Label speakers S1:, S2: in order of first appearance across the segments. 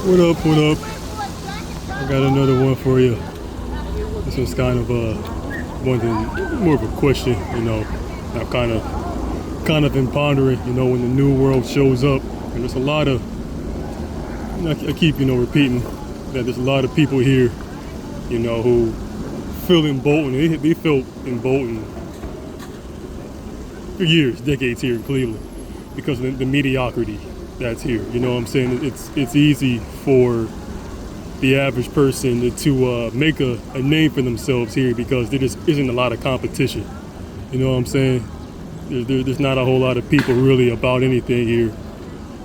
S1: What up? What up? I got another one for you. This one's kind of more of a question. I'm kind of been pondering. When the new world shows up, and there's a lot of. I keep repeating that there's a lot of people here, who feel emboldened. They felt emboldened for years, decades here in Cleveland, because of the mediocrity that's here. You know what I'm saying? It's easy for the average person to make a name for themselves here because there just isn't a lot of competition. You know what I'm saying? There's not a whole lot of people really about anything here.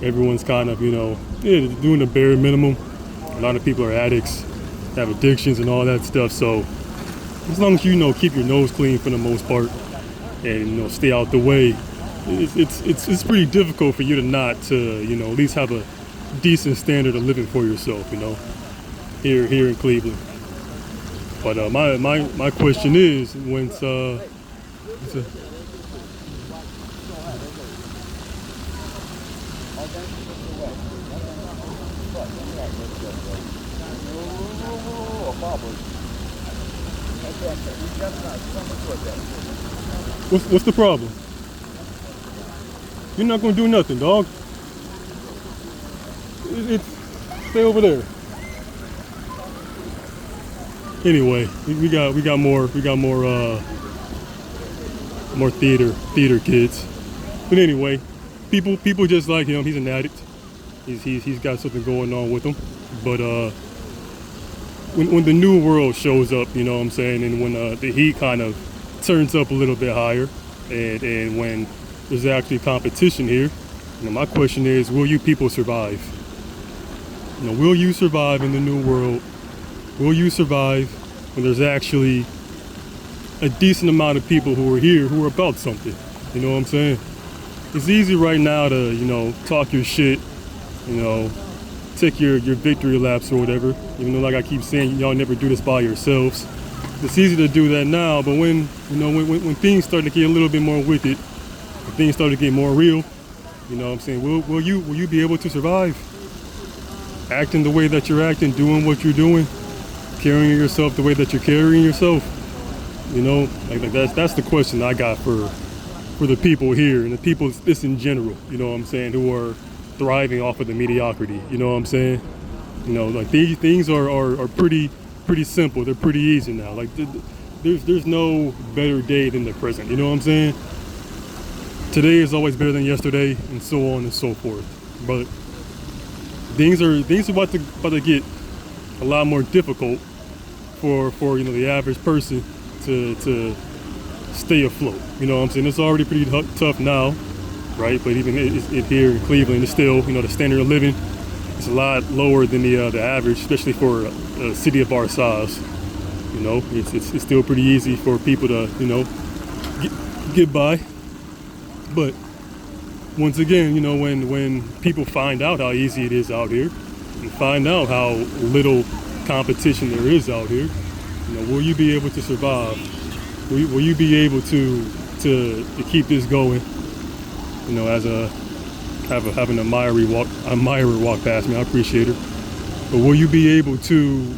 S1: Everyone's kind of, doing the bare minimum. A lot of people are addicts, have addictions and all that stuff. So as long as keep your nose clean for the most part and stay out the way, it's pretty difficult for you to not to at least have a decent standard of living for yourself. Here in Cleveland. But my question is, what's the problem? You're not gonna do nothing, dog. It's stay over there. Anyway, we got more theater kids. But anyway, people just like him. He's an addict. He's got something going on with him. But when the new world shows up, you know what I'm saying, and when the heat kind of turns up a little bit higher, and when there's actually competition here, my question is, will you people survive? Will you survive in the new world? Will you survive when there's actually a decent amount of people who are here who are about something? You know what I'm saying? It's easy right now to, talk your shit, take your victory laps or whatever. Even though, like I keep saying, y'all never do this by yourselves. It's easy to do that now, but when things start to get a little bit more wicked, when things start to get more real, you know what I'm saying, will you be able to survive? Acting the way that you're acting, doing what you're doing, carrying yourself the way that you're carrying yourself. Like that's the question I got for the people here and the people just in general, you know what I'm saying, who are thriving off of the mediocrity. You know what I'm saying? Like these things are pretty simple. They're pretty easy now. Like there's no better day than the present. You know what I'm saying? Today is always better than yesterday, and so on and so forth. But things are about to get a lot more difficult for the average person to stay afloat. You know what I'm saying? It's already pretty tough now, right? But even it here in Cleveland, it's still, the standard of living is a lot lower than the average, especially for a city of our size. It's still pretty easy for people to, get by. But once again, when people find out how easy it is out here and find out how little competition there is out here, will you be able to survive? Will you be able to keep this going? As having a admirer walk past me, I appreciate her. But will you be able to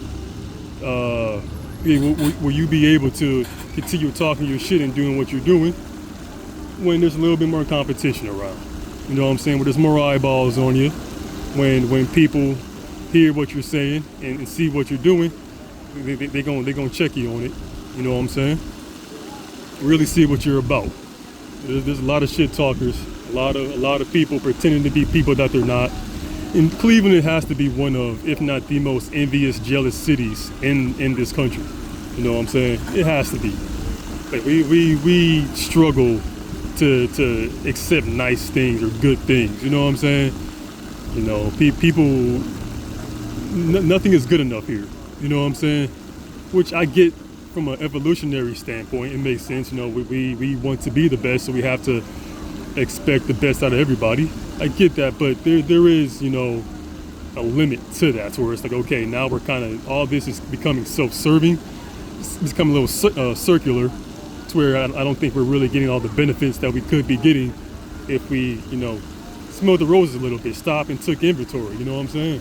S1: will you be able to continue talking your shit and doing what you're doing when there's a little bit more competition around? You know what I'm saying? When there's more eyeballs on you, when people hear what you're saying and see what you're doing, they're gonna check you on it. You know what I'm saying? Really see what you're about. There's a lot of shit talkers, a lot of people pretending to be people that they're not. In Cleveland, it has to be one of, if not the most envious, jealous cities in this country. You know what I'm saying? It has to be. Like we struggle to accept nice things or good things. You know what I'm saying? People, nothing is good enough here. You know what I'm saying? Which I get from an evolutionary standpoint. It makes sense. We want to be the best, so we have to expect the best out of everybody. I get that, but there is, a limit to that, where it's like, okay, now we're kind of, all this is becoming self-serving. It's becoming a little circular, to where I don't think we're really getting all the benefits that we could be getting if we, smelled the roses a little bit, stopped and took inventory. You know what I'm saying?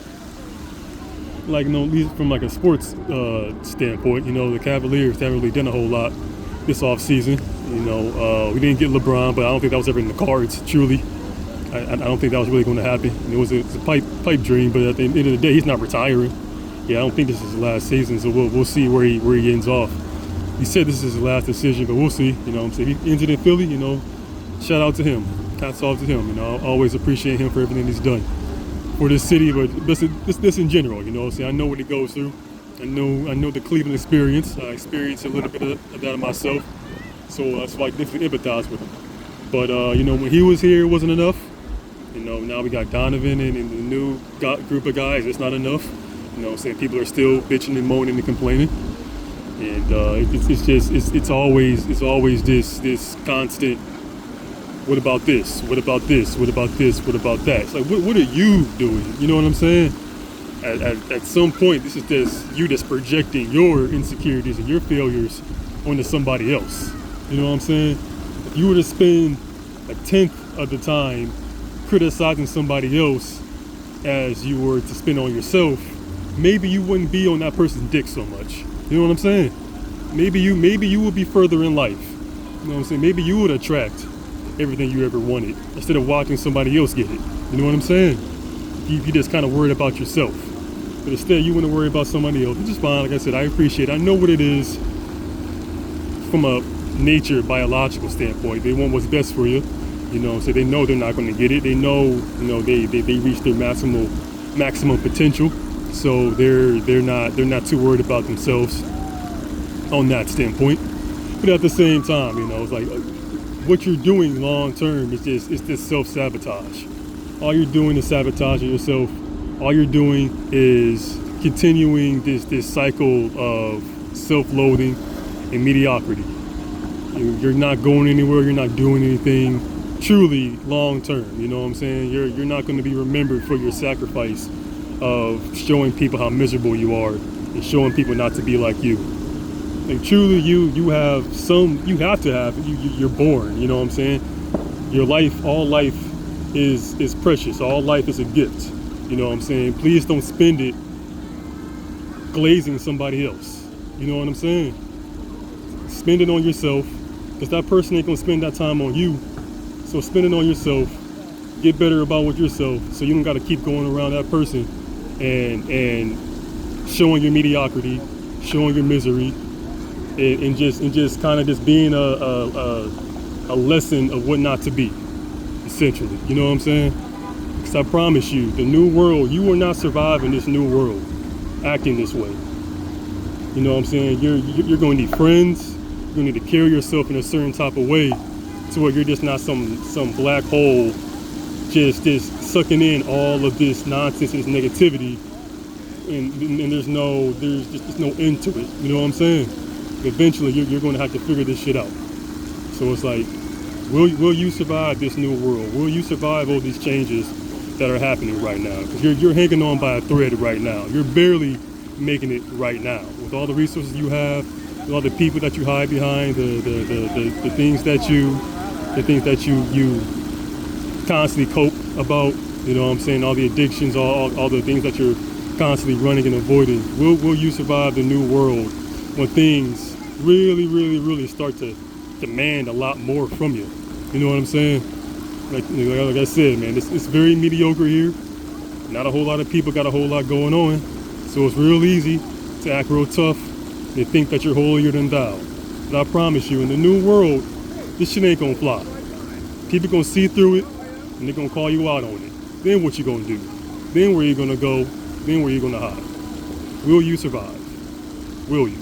S1: like, you know, at least from like a sports standpoint, you know, the Cavaliers haven't really done a whole lot this offseason. You know, we didn't get LeBron, but I don't think that was ever in the cards, truly. I don't think that was really going to happen. It was a pipe dream, but at the end of the day, he's not retiring. Yeah, I don't think this is his last season, so we'll see where he ends off. He said this is his last decision, but we'll see. You know what I'm saying? He ended in Philly, you know, shout out to him. Hats off to him. You know, I always appreciate him for everything he's done for this city, but this in general, you know. See, I know what he goes through. I know the Cleveland experience. I experienced a little bit of that myself, so that's why I definitely empathize with him. But you know, when he was here, it wasn't enough. You know, now we got Donovan and the new group of guys. It's not enough. You know, saying people are still bitching and moaning and complaining, and it's always this constant. What about this? What about this? What about this? What about that? It's like, what are you doing? You know what I'm saying? At some point, this is just you just projecting your insecurities and your failures onto somebody else. You know what I'm saying? If you were to spend a tenth of the time criticizing somebody else as you were to spend on yourself, maybe you wouldn't be on that person's dick so much. You know what I'm saying? Maybe you would be further in life. You know what I'm saying? Maybe you would attract everything you ever wanted instead of watching somebody else get it. You know what I'm saying? You just kind of worried about yourself. But instead, you want to worry about somebody else, which is fine. Like I said, I appreciate it. I know what it is from a nature, biological standpoint. They want what's best for you. You know, so they know they're not going to get it. They know, you know, they reach their maximum potential. So they're not too worried about themselves on that standpoint. But at the same time, you know, it's like what you're doing long term is just self-sabotage. All you're doing is sabotaging yourself. All you're doing is continuing this cycle of self-loathing and mediocrity. You're not going anywhere. You're not doing anything truly long term. You know what I'm saying? You're not going to be remembered for your sacrifice of showing people how miserable you are and showing people not to be like you. Like truly, you have to have. You're born. You know what I'm saying? Your life, all life is precious. All life is a gift. You know what I'm saying? Please don't spend it glazing somebody else. You know what I'm saying? Spend it on yourself, because that person ain't gonna spend that time on you. So spend it on yourself. Get better about yourself, so you don't got to keep going around that person and showing your mediocrity, showing your misery, and just kind of just being a lesson of what not to be, essentially. You know what I'm saying? Because I promise you, the new world, you will not survive in this new world acting this way. You know what I'm saying? You're going to need friends. You're going to need to carry yourself in a certain type of way to where you're just not some black hole just sucking in all of this nonsense and this negativity, and there's no end to it. You know what I'm saying? Eventually, you're going to have to figure this shit out. So it's like, will you survive this new world? Will you survive all these changes that are happening right now? Because you're hanging on by a thread right now. You're barely making it right now with all the resources you have, with all the people that you hide behind, the things that you constantly cope about. You know what I'm saying? All the addictions, all the things that you're constantly running and avoiding. Will you survive the new world when things really start to demand a lot more from you? You know what I'm saying? Like I said, man, it's very mediocre here. Not a whole lot of people got a whole lot going on. So it's real easy to act real tough and think that you're holier than thou. But I promise you, in the new world, this shit ain't gonna fly. People gonna see through it, and they're gonna call you out on it. Then what you gonna do? Then where you gonna go? Then where you gonna hide? Will you survive? Will you?